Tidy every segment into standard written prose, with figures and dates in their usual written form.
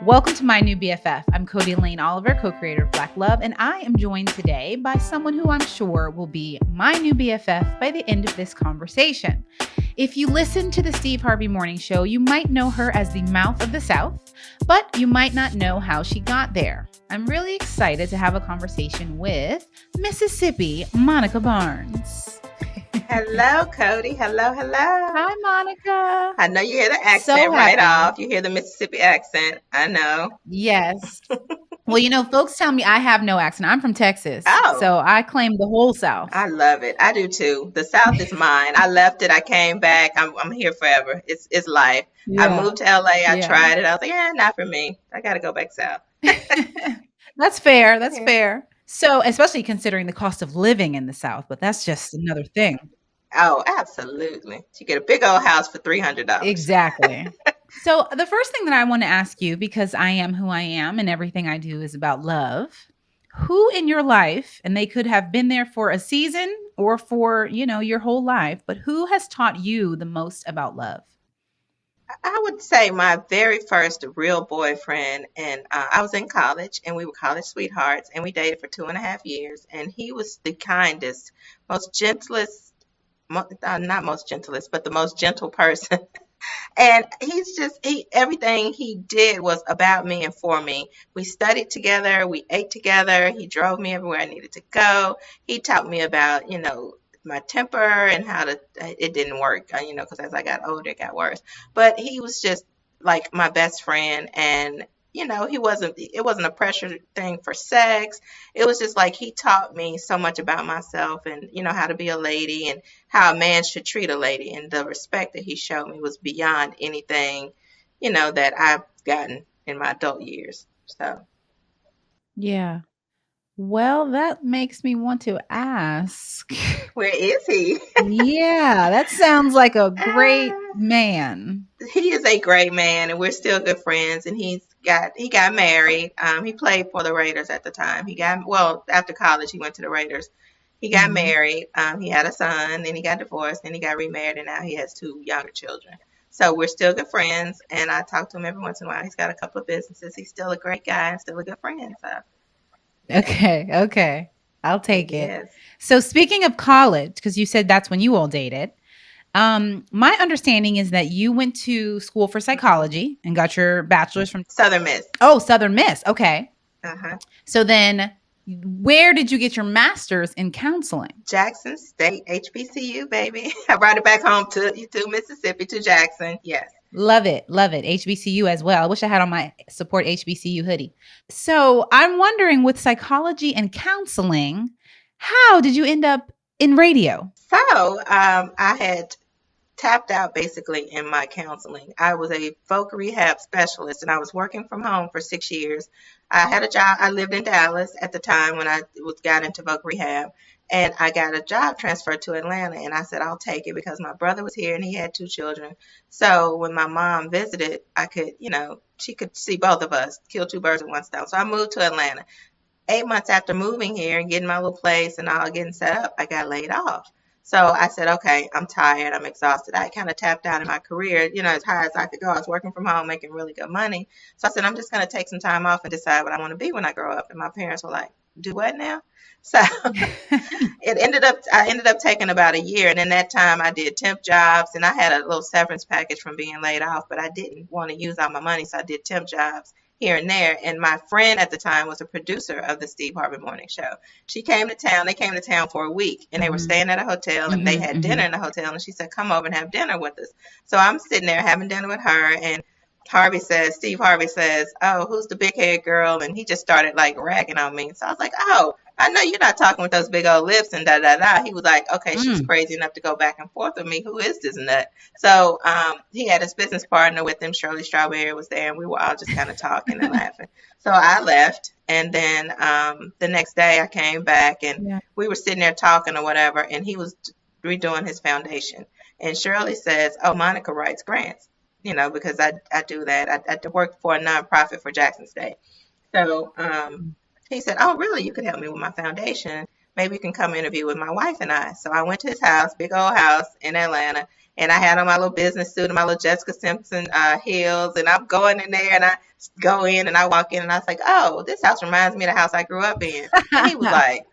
Welcome to My New BFF. I'm Codie Elaine Oliver, co-creator of Black Love, and I am joined today by someone who I'm sure will be my new BFF by the end of this conversation. If you listen to the Steve Harvey Morning Show, you might know her as the mouth of the South, but you might not know how she got there. I'm really excited to have a conversation with Mississippi Monica Barnes. Hello, Codie. Hello. Hi, Monica. I know you hear the accent right off. You hear the Mississippi accent. I know. Yes. Well, folks tell me I have no accent. I'm from Texas. Oh. So I claim the whole South. I love it. I do too. The South is mine. I left it. I came back. I'm here forever. It's life. Yeah. I moved to LA. I tried it. I was like, not for me. I got to go back South. That's fair. That's fair. So, especially considering the cost of living in the South, but that's just another thing. Oh, absolutely. You get a big old house for $300. Exactly. So the first thing that I want to ask you, because I am who I am and everything I do is about love, who in your life, and they could have been there for a season or for, your whole life, but who has taught you the most about love? I would say my very first real boyfriend, and I was in college, and we were college sweethearts, and we dated for 2.5 years, and he was the kindest, most gentlest, not most gentlest, but the most gentle person. And everything he did was about me and for me. We studied together, we ate together, he drove me everywhere I needed to go. He taught me about, my temper and it didn't work, because as I got older, it got worse. But he was just like my best friend, and it wasn't a pressure thing for sex. It was just like he taught me so much about myself and, how to be a lady and how a man should treat a lady. And the respect that he showed me was beyond anything, that I've gotten in my adult years. So. Yeah. Well, that makes me want to ask. Where is he? Yeah, that sounds like a great man. He is a great man, and we're still good friends. And he got married. He played for the Raiders at the time. After college, he went to the Raiders. He got married. He had a son, then he got divorced, then he got remarried, and now he has 2 younger children. So we're still good friends, and I talk to him every once in a while. He's got a couple of businesses. He's still a great guy and still a good friend. So. Okay. I'll take it. Yes. So speaking of college, because you said that's when you all dated, my understanding is that you went to school for psychology and got your bachelor's from Southern Miss. Oh, Southern Miss. Okay. Uh-huh. So then where did you get your master's in counseling? Jackson State, HBCU, baby. I brought it back home to Mississippi, to Jackson. Yes. Love it. HBCU as well. I wish I had on my support HBCU hoodie. So I'm wondering, with psychology and counseling, how did you end up in radio? So I had tapped out basically in my counseling. I was a voc rehab specialist, and I was working from home for 6 years. I had a job. I lived in Dallas at the time when I got into voc rehab. And I got a job transfer to Atlanta, and I said, I'll take it because my brother was here and he had 2 children. So when my mom visited, I could, she could see both of us, kill 2 birds with 1 stone. So I moved to Atlanta. 8 months after moving here and getting my little place and all getting set up, I got laid off. So I said, okay, I'm tired. I'm exhausted. I kind of tapped out in my career, as high as I could go. I was working from home, making really good money. So I said, I'm just going to take some time off and decide what I want to be when I grow up. And my parents were like, do what now? So I ended up taking about a year. And in that time I did temp jobs, and I had a little severance package from being laid off, but I didn't want to use all my money. So I did temp jobs here and there. And my friend at the time was a producer of the Steve Harvey Morning Show. She came to town. They came to town for a week, and they were staying at a hotel, and they had dinner in the hotel. And she said, come over and have dinner with us. So I'm sitting there having dinner with her, and Steve Harvey says, oh, who's the big head girl? And he just started like ragging on me. So I was like, oh, I know you're not talking with those big old lips and da-da-da. He was like, okay, she's crazy enough to go back and forth with me. Who is this nut? So he had his business partner with him. Shirley Strawberry was there, and we were all just kind of talking and laughing. So I left, and then the next day I came back, and we were sitting there talking or whatever, and he was redoing his foundation. And Shirley says, oh, Monica writes grants. Because I do that. I work for a nonprofit for Jackson State. So he said, oh, really? You could help me with my foundation. maybe you can come interview with my wife and I. So I went to his house, big old house in Atlanta, and I had on my little business suit and my little Jessica Simpson heels, and I'm going in there, and I go in and I walk in, and I was like, oh, this house reminds me of the house I grew up in. And he was like,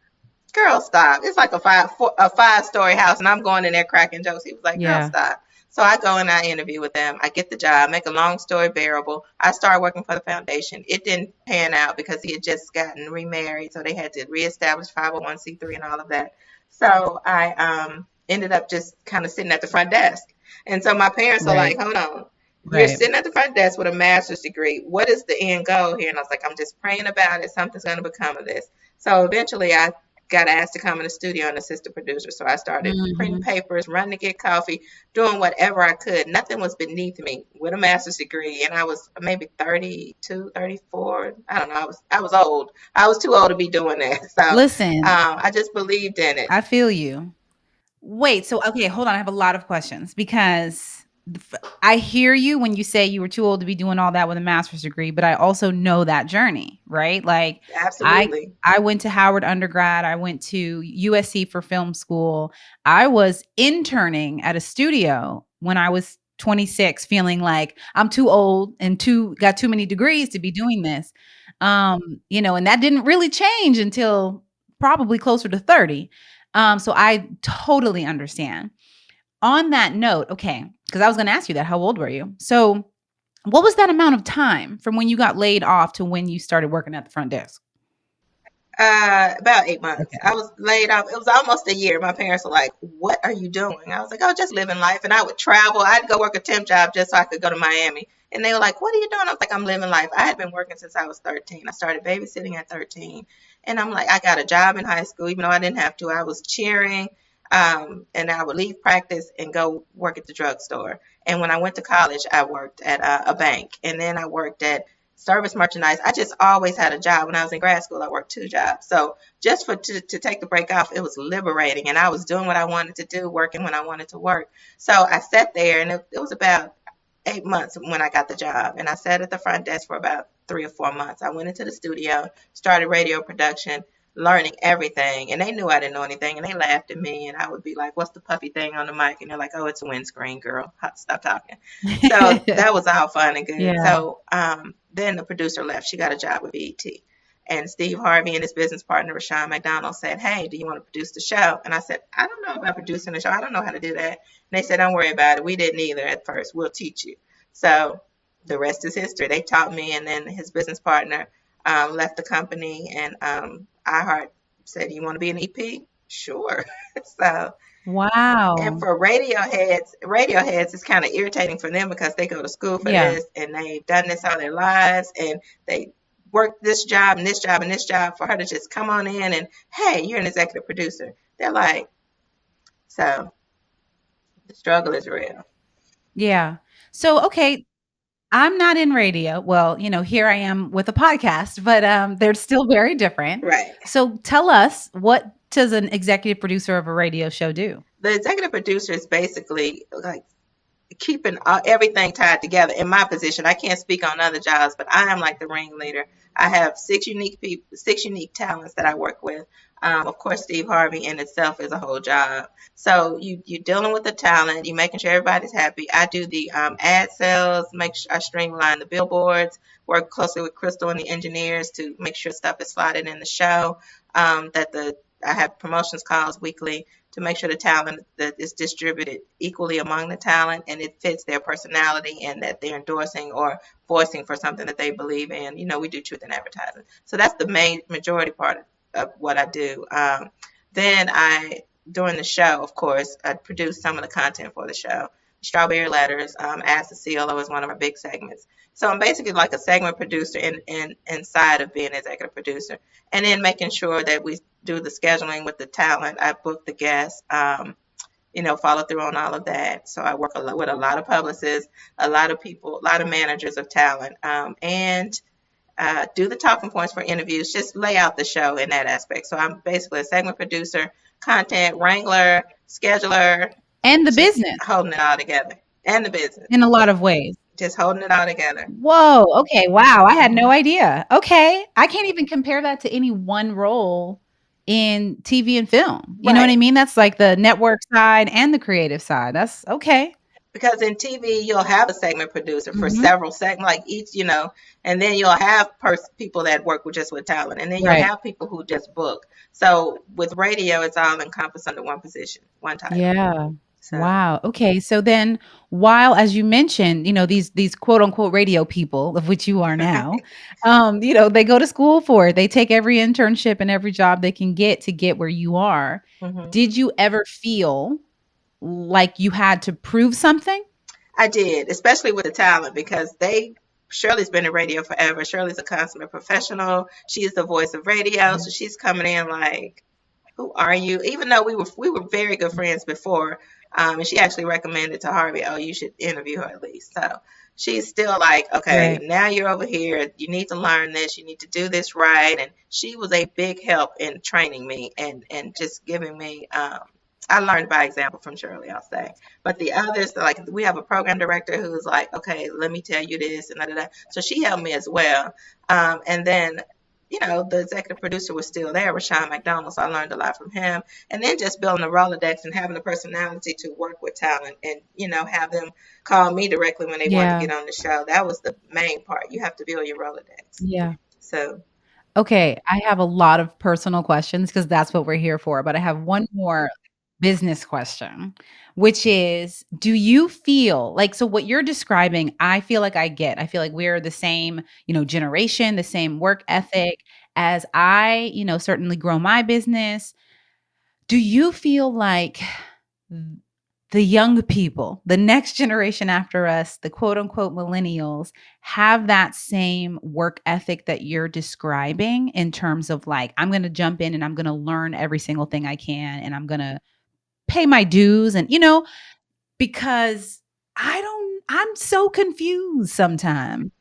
girl, stop. It's like a five-story house, and I'm going in there cracking jokes. He was like, girl, Yeah. stop. So I go and I interview with them. I get the job, make a long story bearable. I started working for the foundation. It didn't pan out because he had just gotten remarried, so they had to reestablish 501c3 and all of that. So I ended up just kind of sitting at the front desk. And so my parents are Right. like, hold on. You're Right. sitting at the front desk with a master's degree. What is the end goal here? And I was like, I'm just praying about it. Something's going to become of this. So eventually I got asked to come in the studio and assist the producer. So I started printing Mhm. papers, running to get coffee, doing whatever I could. Nothing was beneath me with a master's degree. And I was maybe 32, 34. I don't know. I was old. I was too old to be doing that. So Listen, I just believed in it. I feel you. Wait, so okay, hold on. I have a lot of questions because I hear you when you say you were too old to be doing all that with a master's degree, but I also know that journey, right? Like I Absolutely. I went to Howard undergrad, I went to USC for film school. I was interning at a studio when I was 26 feeling like I'm too old and too got too many degrees to be doing this. And that didn't really change until probably closer to 30. So I totally understand. On that note, okay, because I was going to ask you that. How old were you? So, what was that amount of time from when you got laid off to when you started working at the front desk? About 8 months. Okay. I was laid off. It was almost a year. My parents were like, "What are you doing?" I was like, "Oh, just living life." And I would travel. I'd go work a temp job just so I could go to Miami. And they were like, "What are you doing?" I was like, "I'm living life." I had been working since I was 13. I started babysitting at 13. And I'm like, I got a job in high school, even though I didn't have to. I was cheering. And I would leave practice and go work at the drugstore. And when I went to college, I worked at a bank. And then I worked at service merchandise. I just always had a job. When I was in grad school, I worked two jobs. So just to take the break off, it was liberating. And I was doing what I wanted to do, working when I wanted to work. So I sat there, and it was about 8 months when I got the job. And I sat at the front desk for about 3 or 4 months. I went into the studio, started radio production, learning everything. And they knew I didn't know anything. And they laughed at me. And I would be like, what's the puffy thing on the mic? And they're like, oh, it's a windscreen, girl. Stop talking. So that was all fun and good. Yeah. So then the producer left. She got a job with BET. And Steve Harvey and his business partner, Rashawn McDonald, said, hey, do you want to produce the show? And I said, I don't know about producing the show. I don't know how to do that. And they said, don't worry about it. We didn't either at first. We'll teach you. So the rest is history. They taught me, and then his business partner left the company, and iHeart said, you want to be an EP? Sure. So and Wow. for Radioheads it's kind of irritating for them because they go to school for Yeah. this and they've done this all their lives and they work this job and this job and this job for her to just come on in and, hey, you're an executive producer. They're like, so the struggle is real. Yeah. So, okay, I'm not in radio. Well, here I am with a podcast, but they're still very different. Right. So, tell us, what does an executive producer of a radio show do? The executive producer is basically like keeping everything tied together. In my position, I can't speak on other jobs, but I am like the ringleader. I have six unique people, six unique talents that I work with. Of course, Steve Harvey in itself is a whole job. So you're dealing with the talent, you're making sure everybody's happy. I do the ad sales, make sure I streamline the billboards, work closely with Crystal and the engineers to make sure stuff is slotted in the show. I have promotions calls weekly to make sure the talent that is distributed equally among the talent and it fits their personality and that they're endorsing or voicing for something that they believe in. We do truth in advertising. So that's the main majority part of what I do. Then during the show, of course, I produce some of the content for the show. Strawberry Letters, Ask the CLO is one of our big segments. So I'm basically like a segment producer inside of being an executive producer. And then making sure that we do the scheduling with the talent. I book the guests, follow through on all of that. So I work with a lot of publicists, a lot of people, a lot of managers of talent, and do the talking points for interviews, just lay out the show in that aspect. So I'm basically a segment producer, content wrangler, scheduler, And the just business holding it all together. And the business, in a lot of ways. just holding it all together. Whoa. Okay. Wow. I had Mhm. no idea. Okay. I can't even compare that to any one role in TV and film. You know what I Right. mean? That's like the network side and the creative side. That's okay. Because in TV, you'll have a segment producer for Mhm. several segments, like each, and then you'll have people that work with just with talent, and then you'll Right. have people who just book. So with radio, it's all encompassed under one position, one title. Yeah. So, Wow. Okay. So then while, as you mentioned, these quote unquote radio people, of which you are now, they go to school for it. They take every internship and every job they can get to get where you are. mhm. Did you ever feel like you had to prove something? I did, especially with the talent, because Shirley's been in radio forever. Shirley's a consummate professional. She is the voice of radio, so she's coming in like, who are you? Even though we were very good friends before, and she actually recommended to Harvey, oh, you should interview her at least. So she's still like, okay, Right. now you're over here. You need to learn this. You need to do this right. And she was a big help in training me and just giving me. I learned by example from Shirley, I'll say. But the others, like we have a program director who's like, okay, let me tell you this and da da da. So she helped me as well. And then the executive producer was still there, Rashawn McDonald, so I learned a lot from him. And then just building a Rolodex and having the personality to work with talent and, have them call me directly when they wanted to Yeah. get on the show. That was the main part. You have to build your Rolodex. Yeah. So, Okay, I have a lot of personal questions because that's what we're here for, but I have one more business question, which is, do you feel like so what you're describing, I feel like I get. I feel like we're the same, generation, the same work ethic as I, certainly grow my business. Do you feel like the young people, the next generation after us, the quote unquote millennials, have that same work ethic that you're describing in terms of like, I'm going to jump in and I'm going to learn every single thing I can and I'm going to pay my dues and, because I'm so confused sometimes.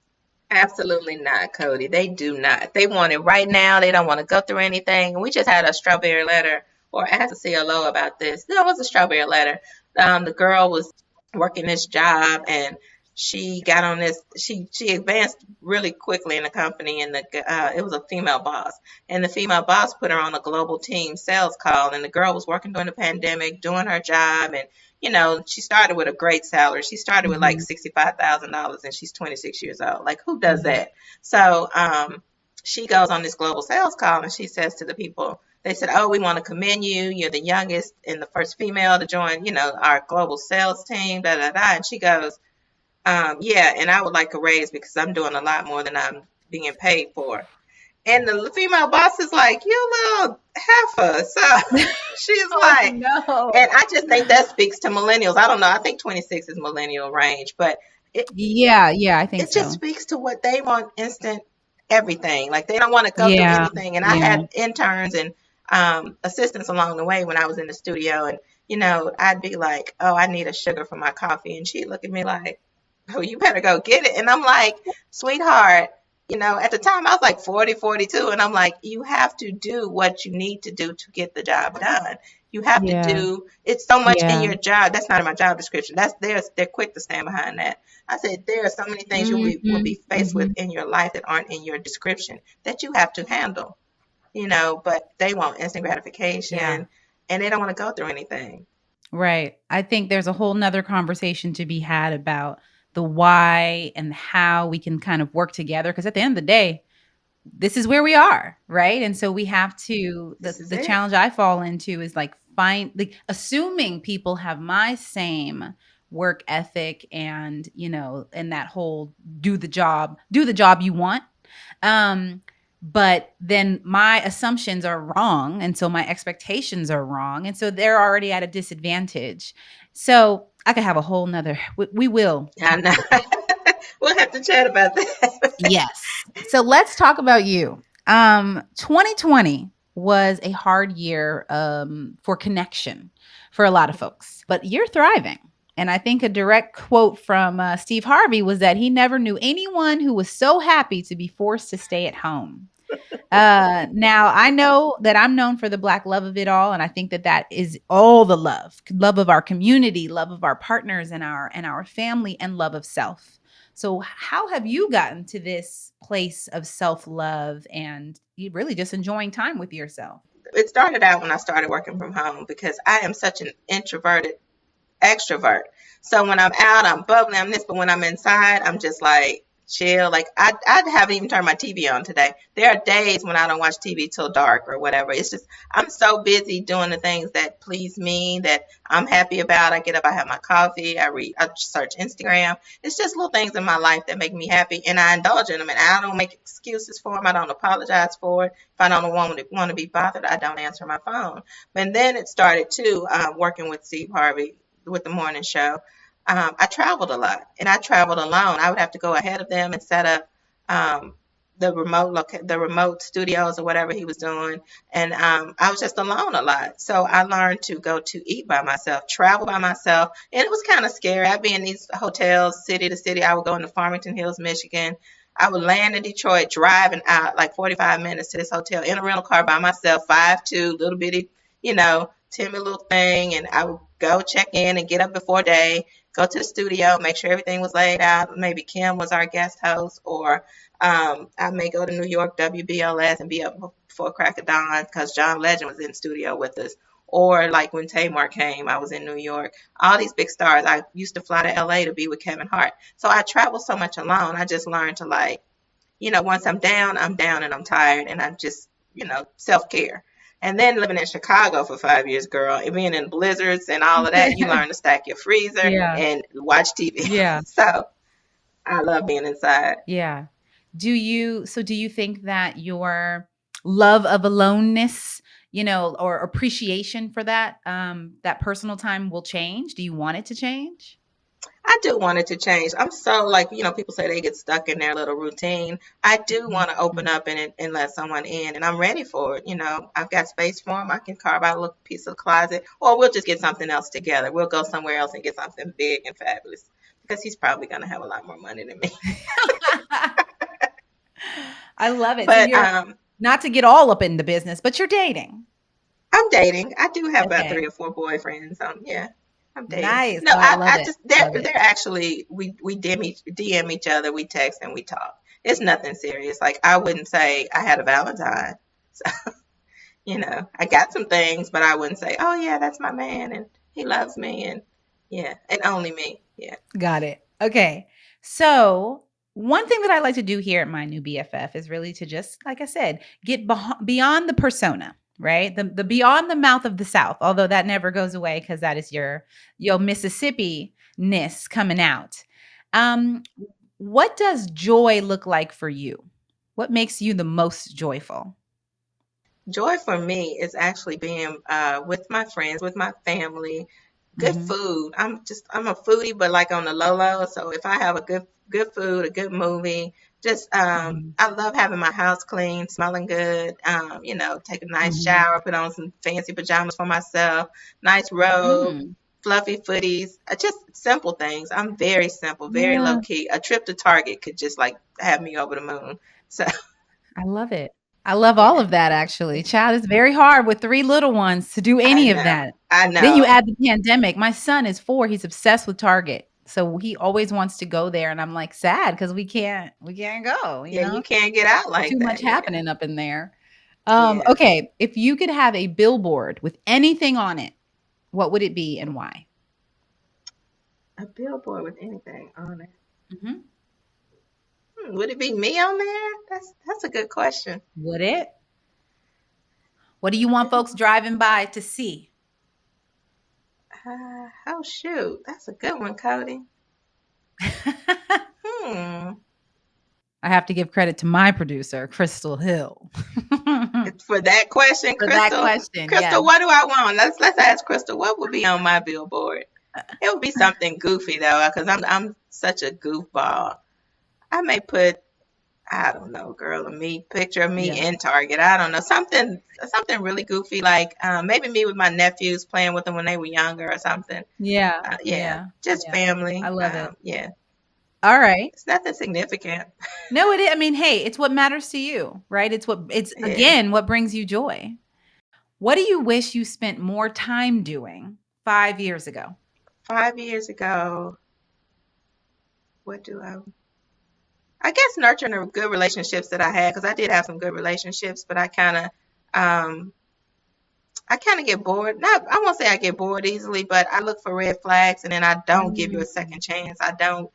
absolutely not, Cody. They do not. They want it right now. They don't want to go through anything. And we just had a strawberry letter, or I had to see CLO about this. There was a strawberry letter. The girl was working this job, and she got on this. She advanced really quickly in the company, and it was a female boss, and the female boss put her on a global team sales call, and the girl was working during the pandemic, doing her job, and she started with a great salary. She started with like Mhm. $65,000 and she's 26 years old. Like, who does Mhm. that? So she goes on this global sales call and she says to the people, they said, oh, we want to commend you. You're the youngest and the first female to join, our global sales team, da da da. And she goes, yeah, and I would like a raise because I'm doing a lot more than I'm being paid for. And the female boss is like, you little heifer. So she's Oh like, no. and I just think that speaks to millennials. I don't know. I think 26 is millennial range, but it, Yeah, yeah, I think it just so. speaks to what they want instant everything. Like they don't want to go through Yeah, anything. And I yeah, had interns and assistants along the way when I was in the studio. And, I'd be like, oh, I need a sugar for my coffee. And she'd look at me like, oh, you better go get it. And I'm like, sweetheart, at the time I was like 40, 42. And I'm like, you have to do what you need to do to get the job done. You have to yeah, do, it's so much in yeah. your job. That's not in my job description. They're quick to stand behind that. I said, there are so many things will Mhm, be faced with mhm. in your life that aren't in your description that you have to handle, but they want instant Yeah, gratification and they don't want to go through anything. right. I think there's a whole nother conversation to be had about the why and how we can kind of work together. Because at the end of the day, this is where we are, right? And so we have to This is the it. challenge I fall into is like assuming people have my same work ethic and, and that whole do the job you want. Um, but then my assumptions are wrong. And so my expectations are wrong. And so they're already at a disadvantage. So I could have a whole nother, we will. I know. We'll have to chat about that. Yes. So let's talk about you. 2020 was a hard year for connection for a lot of folks, but you're thriving. And I think a direct quote from Steve Harvey was that he never knew anyone who was so happy to be forced to stay at home. Now I know that I'm known for the Black love of it all, and I think that that is all the love of our community, love of our partners and our family, and love of self. So, how have you gotten to this place of self love and you really just enjoying time with yourself? it started out when I started working from home because I am such an introverted extrovert. So when I'm out, I'm bubbly, I'm this, but when I'm inside, I'm just like chill. Like I haven't even turned my TV on today. There are days when I don't watch TV till dark or whatever. It's just I'm so busy doing the things that please me, that I'm happy about. I get up, I have my coffee, I read, I search Instagram. It's just little things in my life that make me happy, and I indulge in them. And I don't make excuses for them. I don't apologize for it. If I don't want to be bothered, I don't answer my phone. And then it started too, working with Steve Harvey with the morning show. I traveled a lot, and I traveled alone. I would have to go ahead of them and set up um, the remote studios or whatever he was doing, and I was just alone a lot. So I learned to go to eat by myself, travel by myself, and it was kind of scary. I'd be in these hotels, city to city. I would go into Farmington Hills, Michigan. I would land in Detroit, driving out like 45 minutes to this hotel in a rental car by myself, 5'2", little bitty, timid little thing. And I would go check in and get up before day, go to the studio, make sure everything was laid out. Maybe Kim was our guest host, or I may go to New York WBLS and be up before crack of dawn because John Legend was in studio with us. Or like when Tamar came, I was in New York. All these big stars. I used to fly to LA to be with Kevin Hart. So I travel so much alone. I just learned to once I'm down and I'm tired, and I'm just, self-care. And then living in Chicago for 5 years, girl, and being in blizzards and all of that, you learn to stack your freezer Yeah. and watch TV. Yeah. So I love being inside. Yeah. Do you think that your love of aloneness, or appreciation for that personal time will change? Do you want it to change? I do want it to change. I'm so like, people say they get stuck in their little routine. I do want to open Mhm. up and let someone in, and I'm ready for it. I've got space for them. I can carve out a little piece of the closet, or we'll just get something else together. We'll go somewhere else and get something big and fabulous because he's probably going to have a lot more money than me. I love it. So But you're not to get all up in the business, but you're dating. I'm dating. I do have about Okay. 3 or 4 boyfriends. Yeah, I'm dating. Nice. No, Oh, I love I it. just they're Love it. they're actually we DM each other, we text and we talk. It's nothing serious. Like I wouldn't say I had a Valentine. So, I got some things, but I wouldn't say, oh yeah, that's my man and he loves me and yeah, and only me. Yeah. Got it. Okay. So, one thing that I like to do here at My New BFF is really to just, like I said, get beyond the persona, right? The beyond the mouth of the South, although that never goes away because that is your Mississippi-ness coming out. Um, what does joy look like for you? What makes you the most joyful? Joy for me is actually being with my friends, with my family, good Hmm. food. I'm a foodie, but like on the low low. So if I have a good food, a good movie, just Hmm. I love having my house clean, smelling good. Take a nice Hmm. shower, put on some fancy pajamas for myself, nice robe, Mm. fluffy footies, just simple things. I'm very simple, very low Yeah, key. A trip to Target could just like have me over the moon. So I love it. I love all yeah, of that actually. Child, it's very hard with 3 little ones to do I any of know, that. I Then you know. add the pandemic. My son is 4, he's obsessed with Target. So he always wants to go there and I'm like sad because we can't go, Yeah, you can't get out like Too much that. Yeah. happening up in there. Yeah. Okay, if you could have a billboard with anything on it, what would it be and why? A billboard with anything on it. Mhm. Would it be me on there? That's a good question. Would it? What do you want folks Bill, driving by to see? oh shoot, that's a good one, Cody. Hmm. I have to give credit to my producer, Crystal Hill. For that question, For that Crystal. question, yes. Crystal, what do I want? Let's ask Crystal. What would be on my billboard? It would be something goofy though, because I'm such a goofball. I may put I don't know, girl, a me picture of me Yeah. in Target. I don't know, something really goofy, like maybe me with my nephews playing with them when they were younger or something. Yeah. Yeah, Yeah. just Yeah. I family. love it. Yeah, All right. it's nothing significant. No, it is. I mean, hey, it's what matters to you, right? It's Yeah, again what brings you joy. What do you wish you spent more time doing 5 years ago? 5 years ago, what do I guess nurturing the good relationships that I had because I did have some good relationships, but I kind of I kind of get bored. Not, I won't say I get bored easily, but I look for red flags and then I don't give you a Mm. second chance. I don't,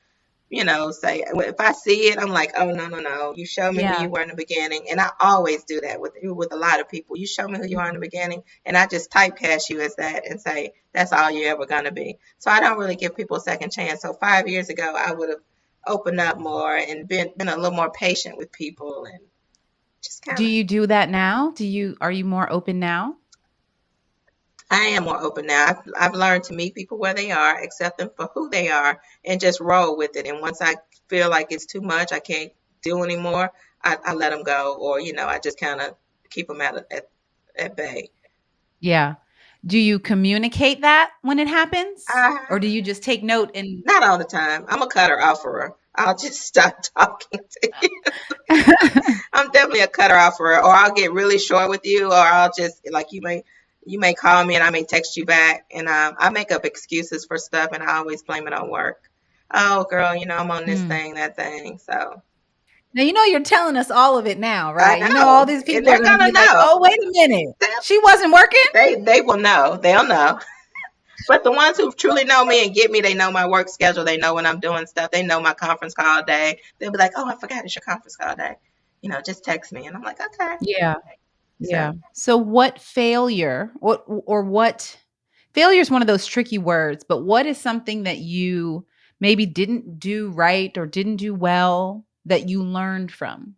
say if I see it, I'm like, oh no, no, no. You show me who Yeah. you were in the beginning, and I always do that with a lot of people. You show me who you are in the Mhm. beginning, and I just typecast you as that and say that's all you're ever gonna be. So I don't really give people a second chance. So 5 years ago, I would have opened up more and been a little more patient with people and just Do kind of. you do that now? Are you more open now? I am more open now. I've learned to meet people where they are, accept them for who they are, and just roll with it. And once I feel like it's too much, I can't do anymore, I let them go, or I just kind of keep them at bay. Yeah. Do you communicate that when it happens? Or do I you just take note and Not all the time. I'm a cutter offerer. I'll just stop talking to you. I'm definitely a cutter offerer, or I'll get really short with you, or I'll just like you may call me and I may text you back, and I make up excuses for stuff, and I always blame it on work. Oh, girl, I'm on this Mm. thing, that thing. So Now, you're telling us all of it now, I right? All know, these and people are they're going to gonna be like, know. oh, wait a minute. They She wasn't working? they will know. They'll know. But the ones who truly know me and get me, they know my work schedule. They know when I'm doing stuff. They know my conference call day. They'll be like, "Oh, I forgot it's your conference call day. Just text me." And I'm like, "Okay." Yeah. So Yeah. So what failure is one of those tricky words, but what is something that you maybe didn't do right or didn't do well that you learned from?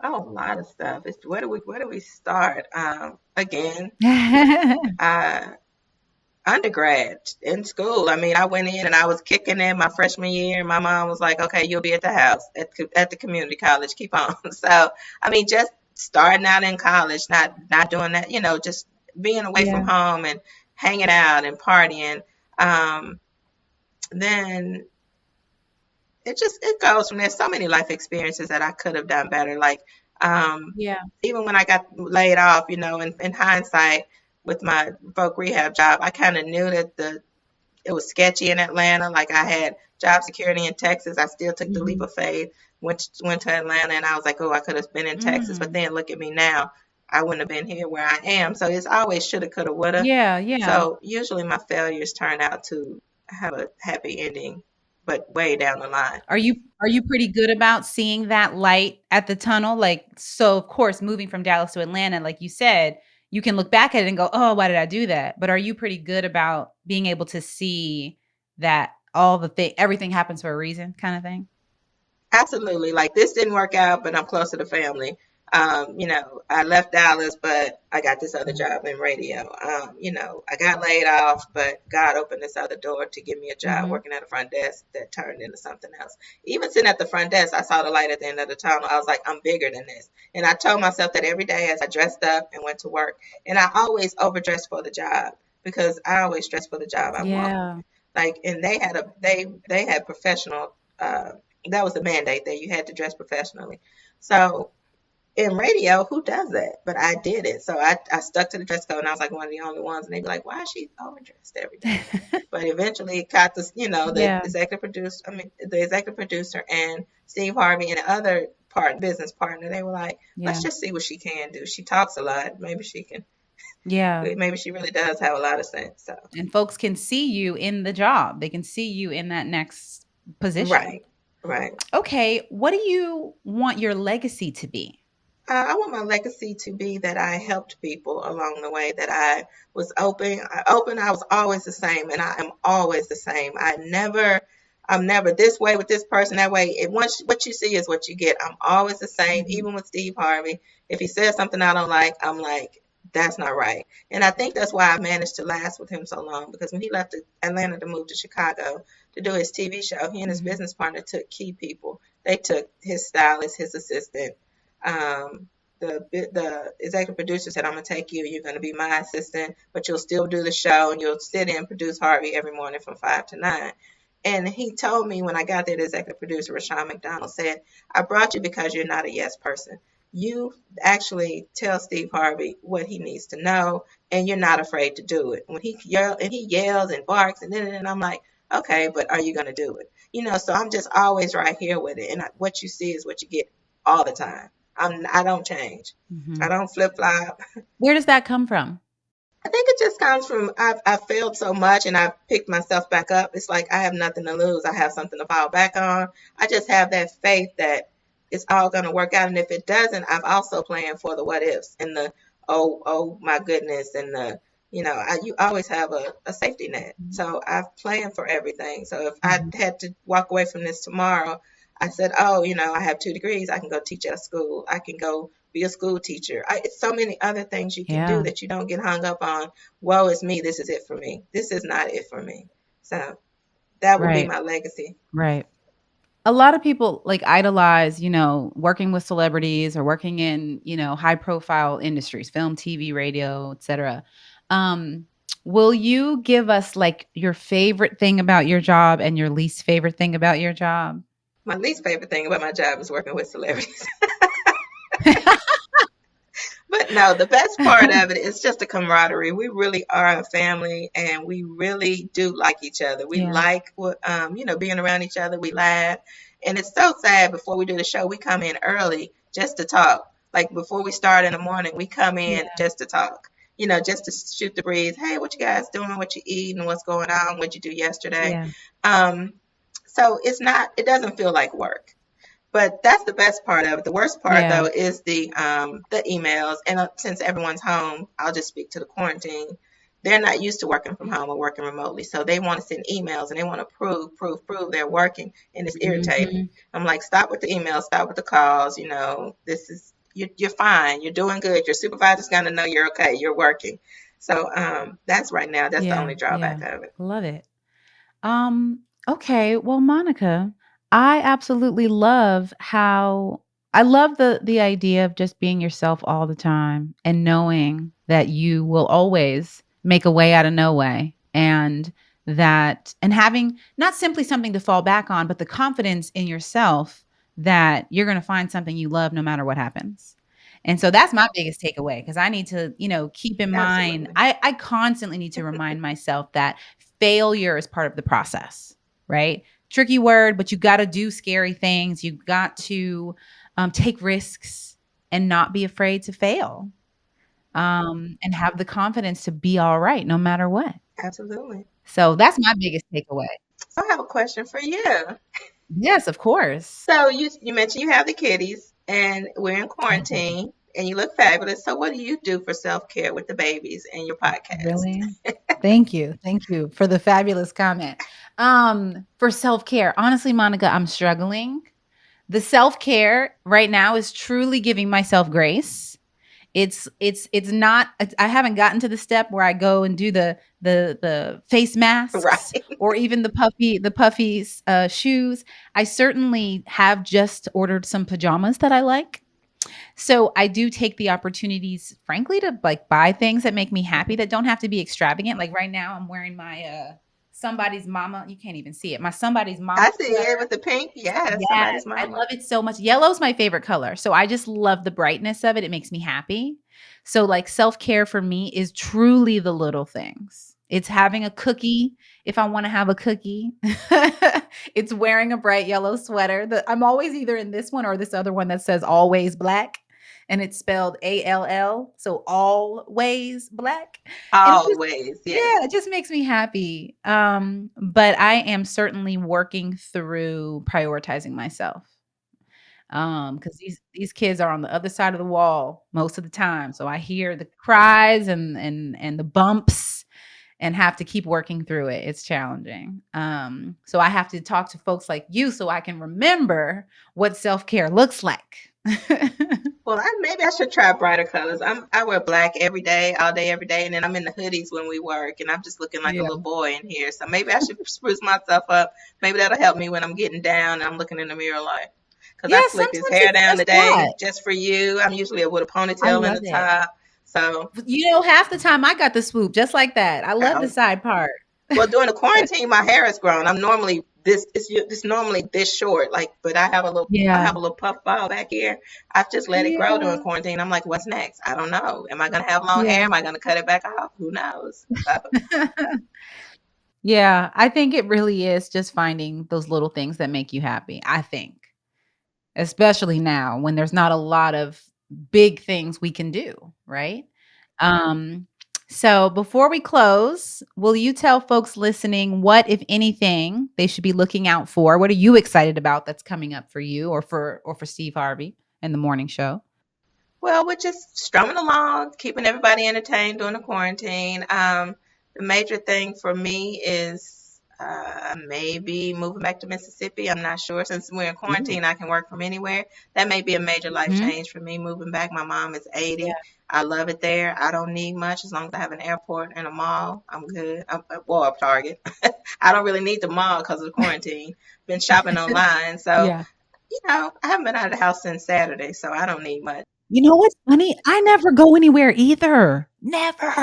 oh, a lot of stuff. It's where do we start? Again, uh, undergrad in school. I mean, I went in and I was kicking in my freshman year. And my mom was like, "Okay, you'll be at the house at the community college. Keep on." So, I mean, just starting out in college, not doing that. Just being away from Yeah. home and hanging out and partying. Um, then it goes from there. So many life experiences that I could have done better. Like um, Yeah. even when I got laid off, in hindsight with my folk rehab job, I kind of knew that it was sketchy in Atlanta. Like I had job security in Texas. I still took the leap Mhm. of faith, went to Atlanta, and I was like, oh, I could have been in Texas. But Mm. then look at me now. I wouldn't have been here where I am. So it's always shoulda, coulda, woulda. Yeah, yeah. So usually my failures turn out to have a happy ending, but way down the line. Are you pretty good about seeing that light at the tunnel? Like, so of course, moving from Dallas to Atlanta, like you said, you can look back at it and go, "Oh, why did I do that?" But are you pretty good about being able to see that everything happens for a reason kind of thing? Absolutely. Like this didn't work out, but I'm closer to family. I left Dallas, but I got this other Mhm. job in radio. I got laid off, but God opened this other door to give me a job Mhm. working at a front desk that turned into something else. Even sitting at the front desk, I saw the light at the end of the tunnel. I was like, I'm bigger than this. And I told myself that every day as I dressed up and went to work. And I always overdressed for the job because I always dress for the job I want. Yeah. Like, and they had professional. That was the mandate that you had to dress professionally. So in radio, who does that? But I did it. So I stuck to the dress code, and I was like one of the only ones. And they'd be like, "Why is she overdressed every day?" But eventually, it caught the Yeah. executive producer. I mean, the executive producer and Steve Harvey and the other business partner. They were like, "Let's Yeah. just see what she can do. She talks a lot. Maybe she can. Yeah. Maybe she really does have a lot of sense." So And folks can see you in the job. They can see you in that next position. right, right. Okay, what do you want your legacy to be? I want my legacy to be that I helped people along the way, that I was open. Open, I was always the same, and I am always the same. I'm never this way with this person, that way. Once what you see is what you get. I'm always the same, Mhm. even with Steve Harvey. If he says something I don't like, I'm like, that's not right. And I think that's why I managed to last with him so long, because when he left Atlanta to move to Chicago to do his TV show, he and his Mhm. business partner took key people. They took his stylist, his assistant, um, the executive producer said, "I'm gonna take you. You're gonna be my assistant, but you'll still do the show and you'll sit in and produce Harvey every morning from 5 to 9." And he told me when I got there, the executive producer, Rashawn McDonald, said, "I brought you because you're not a yes person. You actually tell Steve Harvey what he needs to know, and you're not afraid to do it. When he yells and barks, and I'm like, okay, but are you gonna do it? So I'm just always right here with it, and what you see is what you get all the time." I don't change. I Hmm. don't flip flop. Where does that come from? I think it just comes from I've failed so much and I've picked myself back up. It's like I have nothing to lose. I have something to fall back on. I just have that faith that it's all going to work out. And if it doesn't, I've also planned for the what ifs and the oh my goodness and the you always have a safety net. So I've planned for everything. So if I Hmm. had to walk away from this tomorrow, I said, oh, I have 2 degrees. I can go teach at a school. I can go be a school teacher. It's so many other things you can do Yeah. that you don't get hung up on. Woe is me. This is it for me. This is not it for me. So that would be Right. my legacy. Right. A lot of people like idolize, working with celebrities or working in, high profile industries, film, TV, radio, etc. Um, will you give us like your favorite thing about your job and your least favorite thing about your job? My least favorite thing about my job is working with celebrities. But no, the best part of it is just the camaraderie. We really are a family, and we really do like each other. We Yeah. like being around each other. We laugh, and it's so sad. Before we do the show, we come in early just to talk. Like before we start in the morning, we come in Yeah. just to talk. Just to shoot the breeze. Hey, what you guys doing? What you eating? What's going on? What you do yesterday? Yeah. Um, so it's not. It doesn't feel like work. But that's the best part of it. The worst part Yeah. though is the emails. And since everyone's home, I'll just speak to the quarantine. They're not used to working from home or working remotely, so they want to send emails and they want to prove they're working, and it's irritating. Mhm. I'm like, stop with the emails, stop with the calls. This is you're fine, you're doing good. Your supervisor's gonna know you're okay, you're working. So that's right now. That's the Yeah. only Yeah. drawback of it. Love it. Okay. Well, Monica, I absolutely love how I love the idea of just being yourself all the time and knowing that you will always make a way out of no way and having not simply something to fall back on, but the confidence in yourself that you're going to find something you love no matter what happens. And so that's my biggest takeaway because I need to, keep in mind, Absolutely. I constantly need to remind myself that failure is part of the process, right? Tricky word, but you got to do scary things. You got to take risks and not be afraid to fail and have the confidence to be all right no matter what. Absolutely. So that's my biggest takeaway. So I have a question for you. Yes, of course. So you mentioned you have the kitties, and we're in I do. quarantine, and you look fabulous. So what do you do for self-care with the babies and your podcast? Really? Thank you. Thank you for the fabulous comment. For self-care, honestly, Monica, I'm struggling. The self-care right now is truly giving myself grace. It's not I haven't gotten to the step where I go and do the face masks Right. or even the puffy shoes. I certainly have just ordered some pajamas that I like. So I do take the opportunities, frankly, to like buy things that make me happy that don't have to be extravagant. Like right now, I'm wearing my somebody's mama. You can't even see it. My somebody's mama I see it sweater. with the pink. Yes, Yes, somebody's I mama. love it so much. Yellow's my favorite color. So I just love the brightness of it. It makes me happy. So like self-care for me is truly the little things. It's having a cookie if I want to have a cookie. It's wearing a bright yellow sweater. I'm always either in this one or this other one that says always black and it's spelled ALL, so always black. And it just Always, yes. yeah, it just makes me happy. But I am certainly working through prioritizing myself. Because these kids are on the other side of the wall most of the time. So I hear the cries and the bumps and have to keep working through it. It's challenging. So I have to talk to folks like you so I can remember what self-care looks like. Well, maybe I should try brighter colors. I wear black every day, all day, every day, and then I'm in the hoodies when we work, and I'm just looking like a Yeah. little boy in here. So maybe I should spruce myself up. Maybe that'll help me when I'm getting down and I'm looking in the mirror like, because I Yeah, slicked his sometimes hair it's down just today that. just for you. I'm usually with a I ponytail in love the it. top. So, Half the time I got the swoop just like that. I love the I side part. well, during the quarantine, my hair has grown. I'm normally it's normally this short, like, but I Yeah. have a little puff ball back here. I've just let it grow during Yeah. quarantine. I'm like, what's next? I don't know. Am I gonna have long hair? Yeah. Am I gonna cut it back off? Who knows? So, Yeah, I think it really is just finding those little things that make you happy, I think. especially now when there's not a lot of big things we can do, right? Um, so before we close, will you tell folks listening what, if anything, they should be looking out for? What are you excited about that's coming up for you or for Steve Harvey and the morning show? Well, we're just strumming along, keeping everybody entertained during the quarantine. The major thing for me is maybe moving back to Mississippi. I'm not sure. Since we're in Ooh. quarantine, I can work from anywhere. That may be a major life Mhm. change for me moving back. My mom is Yeah. 80. I love it there. I don't need much as long as I have an airport and a mall. I'm good. Well, a Target. I don't really need the mall because of the quarantine. Been shopping online, so Yeah. I haven't been out of the house since Saturday, so I don't need much. You know what's funny? I never go anywhere either. Never.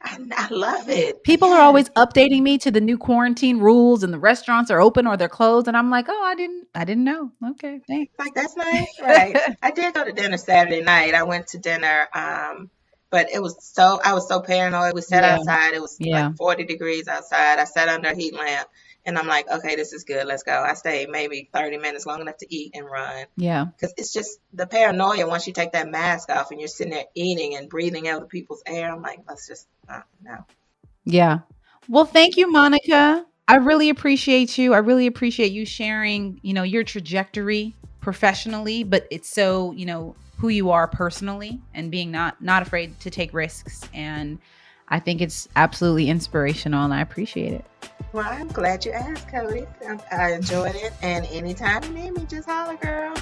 I love it. People are Yes. always updating me to the new quarantine rules and the restaurants are open or they're closed and I'm like, "Oh, I didn't know." Okay, thanks. Like, that's nice, right? I did go to dinner Saturday night. I went to dinner, but I was so paranoid. We sat Yeah. outside. It was Yeah. like 40 degrees outside. I sat under a heat lamp and I'm like, okay, this is good. Let's go. I stayed maybe 30 minutes, long enough to eat and run. Yeah. Because it's just the paranoia once you take that mask off and you're sitting there eating and breathing other people's air. I'm like, let's just, no. Yeah. Well, thank you, Monica. I really appreciate you. I really appreciate you sharing, your trajectory professionally, but it's so, who you are personally and being not afraid to take risks. And I think it's absolutely inspirational and I appreciate it. Well, I'm glad you asked, Cody. I enjoyed it. And anytime you need me, just holler, girl.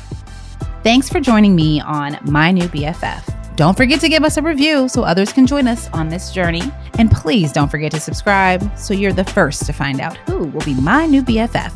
Thanks for joining me on My New BFF. Don't forget to give us a review so others can join us on this journey. And please don't forget to subscribe so you're the first to find out who will be my new BFF.